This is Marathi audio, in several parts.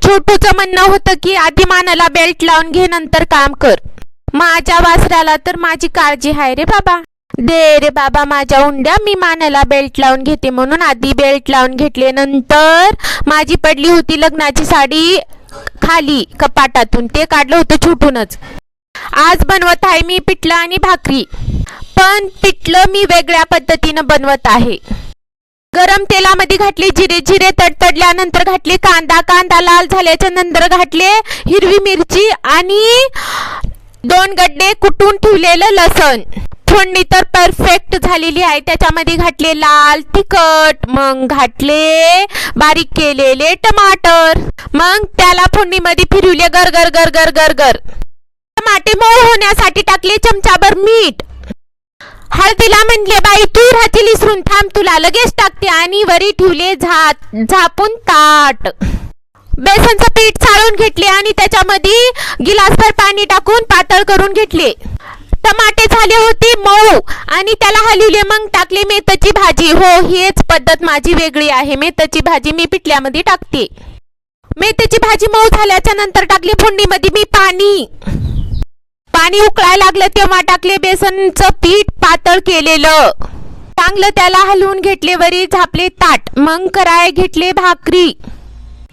छोटूचं म्हणणं होतं की आधी मानाला बेल्ट लावून घे नंतर काम कर. माझ्या वासराला तर माझी काळजी आहे रे बाबा. दे रे बाबा माझ्या उंड्या, मी मानाला बेल्ट लावून घेते म्हणून आधी बेल्ट लावून घेतले. नंतर माझी पडली होती लग्नाची साडी खाली कपाटातून, ते काढलं होतं छोटूनच. आज बनवत आहे मी पिठलं आणि भाकरी, पण पिठलं मी वेगळ्या पद्धतीनं बनवत आहे. गरम तेलामध्ये घातले जिरे, जिरे तडतडल्यानंतर घातले कांदा, कांदा लाल झाल्याच्या नंतर घातले हिरवी मिरची आणि 2 गड्डे कुटून ठेवलेलं लसण. फोडणी तर परफेक्ट झालेली आहे. त्याच्यामध्ये घातले लाल तिखट, मग घातले बारीक केलेले टमाटर, मग त्याला फोडणीमध्ये फिरवले गर गर गर गर गर. टमाटे मऊ होण्यासाठी टाकले चमचाभर मीठ. हळदीला म्हणले बाई तू राहतील विसरून, थांब तुला लगेच टाकते, आणि वरी ठेवले झापून ताट. बेसनचं पीठ चाळून घेतले आणि त्याच्यामध्ये गिलासभर पाणी टाकून पातळ करून घेतले. टमाटे झाले होते मऊ आणि त्याला हलवले, मग टाकले मेथीची भाजी. हो, हेच पद्धत माझी वेगळी आहे. मेथीची भाजी मी पिठल्यामध्ये टाकते. मेथीची भाजी मऊ झाल्याच्या नंतर टाकले फोडणीमध्ये मी पाणी. पाणी उकळायला लागलं तेव्हा टाकले बेसनचं पीठ पातळ केलेलं. चांगलं त्याला हलवून घेतले, वरी झापले ताट, मग कराय घेतले भाकरी.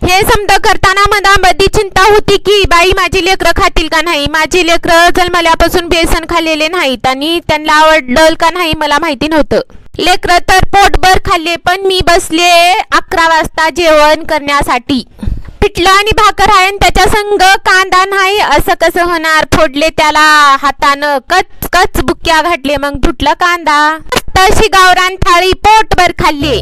हे समजा करताना मनामध्ये चिंता होती की बाई माझी लेकरं खातील का नाही. माझी लेकरं जन्मल्यापासून बेसन खाल्लेले नाहीत आणि त्यांना आवडलं का नाही मला माहिती नव्हतं. लेकरं तर पोटभर खाल्ले, पण मी बसले 11 वाजता जेवण करण्यासाठी. पिठलं आणि भाकर आहे आणि त्याच्या संग कांदा नाही, असं कसं होणार. फोडले त्याला हातानं, कच कच बुक्या घातले, मग फुटलं कांदा. तशी गावरान थाळी पोटभर खाल्ली.